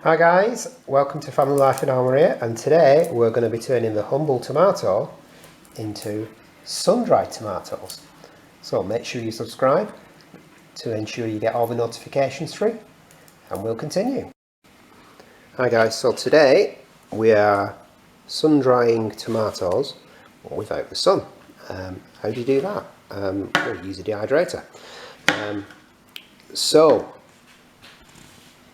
Hi guys, welcome to Family Life in Almeria, and today we're going to be turning the humble tomato into sun-dried tomatoes. So make sure you subscribe to ensure you get all the notifications through, and we'll continue. Hi guys, so today we are sun-drying tomatoes without the sun. How do you do that? We'll use a dehydrator. So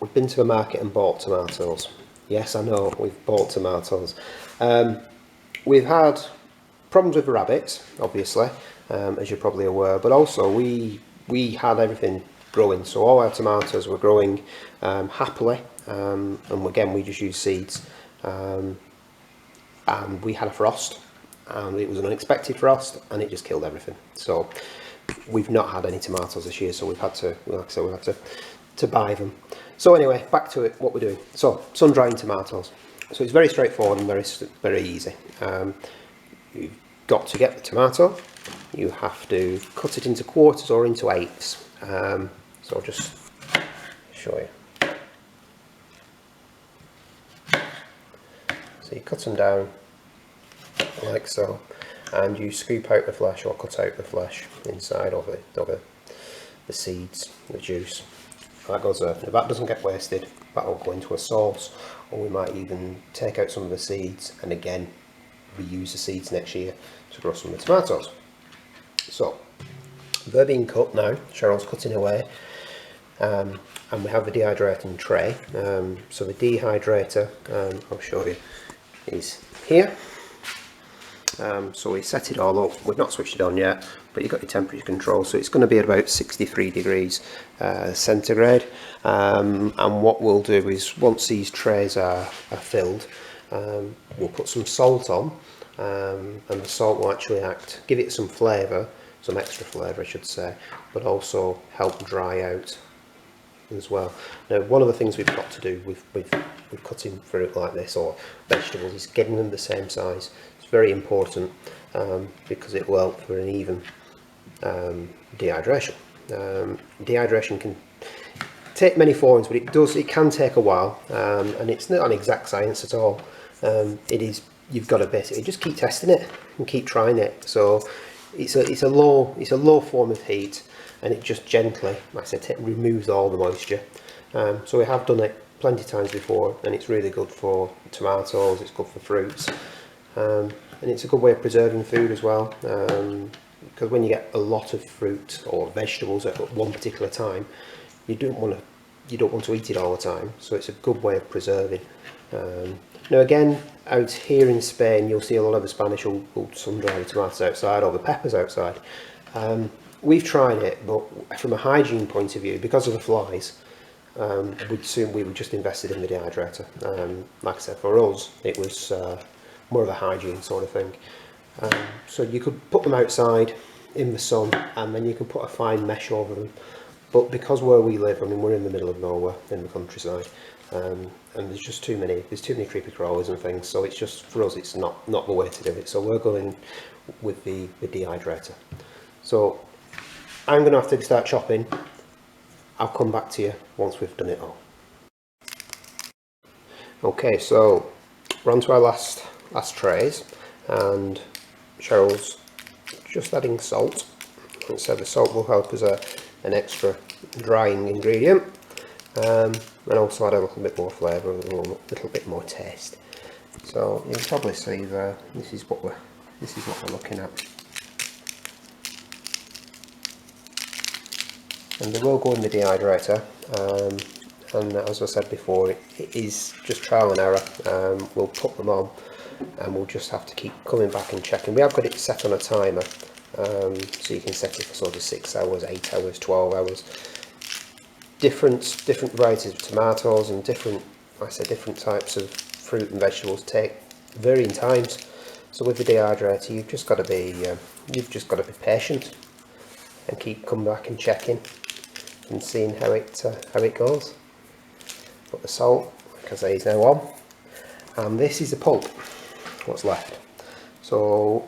we've been to a market and bought tomatoes. Yes, I know, we've bought tomatoes. We've had problems with the rabbits, obviously, as you're probably aware, but also we had everything growing, so all our tomatoes were growing happily, and again we just used seeds, and we had a frost, and it was an unexpected frost, and it just killed everything. So we've not had any tomatoes this year, so we've had to, like I said, we had to buy them. So anyway, back to it, what we're doing. So sun drying tomatoes. So it's very straightforward and very easy. You've got to get the tomato. You have to cut it into quarters or into eighths. So I'll just show you. So you cut them down like so, and you scoop out the flesh or cut out the flesh inside of the seeds, the juice. That goes there. If that doesn't get wasted, that will go into a sauce, or we might even take out some of the seeds and again reuse the seeds next year to grow some of the tomatoes. So they're being cut now. Cheryl's cutting away, and we have the dehydrating tray. So the dehydrator, I'll show you, is here. So we set it all up. We've not switched it on yet, but you've got your temperature control, so it's going to be at about 63 degrees centigrade. And what we'll do is, once these trays are filled, we'll put some salt on, and the salt will actually give it some flavour, some extra flavour I should say, but also help dry out as well. Now, one of the things we've got to do with cutting fruit like this or vegetables is getting them the same size. It's very important, because it will help for an even dehydration. Dehydration can take many forms, but it can take a while, and it's not an exact science at all. You've got to basically just keep testing it and keep trying it. So it's a low form of heat, and it just gently, like I said, removes all the moisture. So we have done it plenty of times before, and it's really good for tomatoes, it's good for fruits, and it's a good way of preserving food as well, because when you get a lot of fruit or vegetables at one particular time, you don't want to eat it all the time, so it's a good way of preserving. Now again, out here in Spain, you'll see a lot of the Spanish will sun-dry the tomatoes outside or the peppers outside. We've tried it, but from a hygiene point of view, because of the flies, we were just invested in the dehydrator. Like I said, for us, it was more of a hygiene sort of thing. So you could put them outside in the sun, and then you can put a fine mesh over them. But because where we live, I mean, we're in the middle of nowhere, in the countryside, and there's just too many creepy crawlers and things. So it's just, for us, it's not the way to do it. So we're going with the dehydrator. So I'm going to have to start chopping. I'll come back to you once we've done it all. Okay, so we're on to our last trays, and Cheryl's just adding salt. And so the salt will help as an extra drying ingredient, and also add a little bit more flavour, a little bit more taste. So you'll probably see there, this is what we're looking at. And they will go in the dehydrator, and as I said before, it is just trial and error. We'll put them on, and we'll just have to keep coming back and checking. We have got it set on a timer, so you can set it for sort of 6 hours, 8 hours, 12 hours. Different varieties of tomatoes and different types of fruit and vegetables take varying times. So with the dehydrator, you've just got to be patient and keep coming back and checking and seeing how it goes. Put the salt, like I say, is now on, and this is the pulp, what's left. So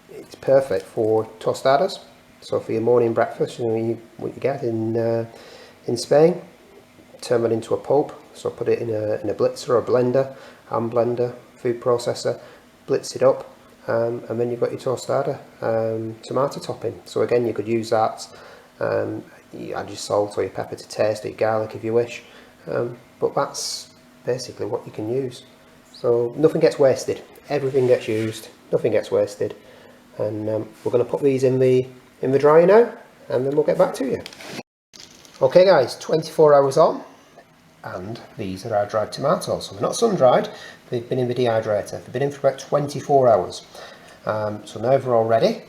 it's perfect for tostadas. So for your morning breakfast, what you get in Spain, turn that into a pulp. So put it in a blitzer or a blender, hand blender, food processor, blitz it up, and then you've got your tostada tomato topping. So again, you could use that. You add your salt or your pepper to taste, or your garlic if you wish. But that's basically what you can use. So nothing gets wasted. Everything gets used. Nothing gets wasted. And we're going to put these in the dryer now, and then we'll get back to you. Okay guys, 24 hours on, and these are our dried tomatoes. So they're not sun dried, they've been in the dehydrator. They've been in for about 24 hours. So now they're all ready,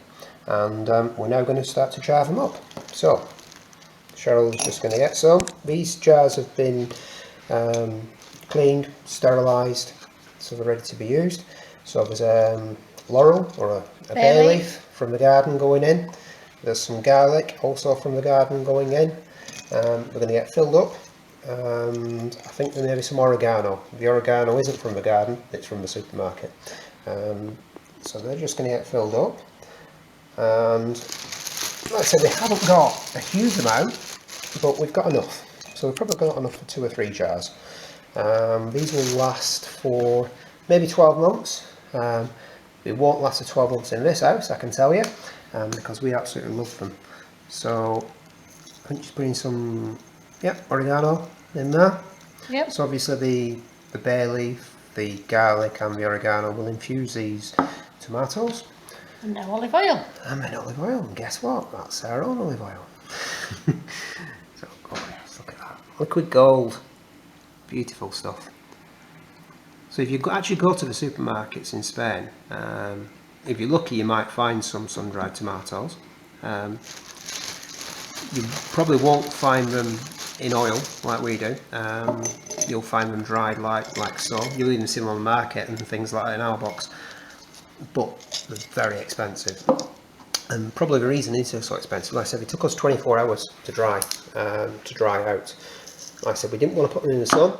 and we're now going to start to jar them up. So Cheryl's just going to get some. These jars have been cleaned, sterilised, so they're ready to be used. So there's laurel or a bay leaf from the garden going in. There's some garlic also from the garden going in. We're going to get filled up, and I think there may be some oregano. The oregano isn't from the garden, it's from the supermarket. So they're just going to get filled up, and like I said, we haven't got a huge amount, but we've got enough. So we've probably got enough for 2 or 3 jars. These will last for maybe 12 months. They won't last for 12 months in this house, I can tell you, because we absolutely love them. So I think just putting some oregano in there. Yep. So obviously the bay leaf, the garlic and the oregano will infuse these tomatoes. And now olive oil. And then olive oil, and guess what? That's our own olive oil. So gorgeous, look at that. Liquid gold. Beautiful stuff. So if you actually go to the supermarkets in Spain, if you're lucky you might find some sun-dried tomatoes. You probably won't find them in oil like we do. You'll find them dried like so. You'll even see them on the market and things like that in our box. But they're very expensive. And probably the reason these are so expensive, like I said, it took us 24 hours to dry out. Like I said, we didn't want to put them in the sun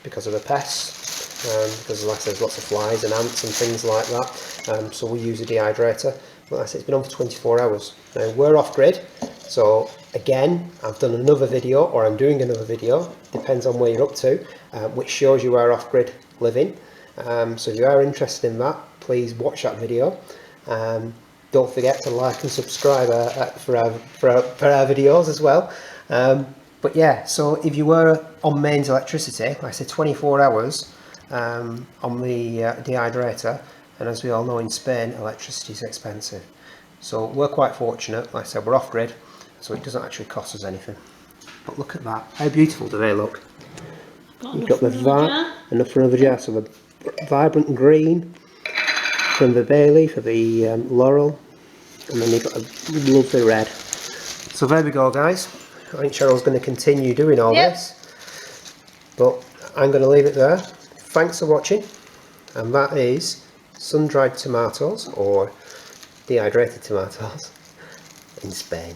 because of the pests, because like I said, there's lots of flies and ants and things like that. So we use a dehydrator. Like I said, it's been on for 24 hours. Now we're off grid, so again, I've done another video, or I'm doing another video, depends on where you're up to, which shows you our off grid living. So if you are interested in that, please watch that video. Don't forget to like and subscribe for our videos as well. But yeah, so if you were on mains electricity, like I said, 24 hours on the dehydrator, and as we all know in Spain, electricity is expensive. So we're quite fortunate, like I said, we're off grid, so it doesn't actually cost us anything. But look at that, how beautiful do they look? You've got enough for another jar, so the vibrant green from the bay leaf, of the laurel, and then you've got a lovely red. So there we go guys. I think Cheryl's going to continue doing all this, but I'm going to leave it there. Thanks for watching, and that is sun-dried tomatoes or dehydrated tomatoes in Spain.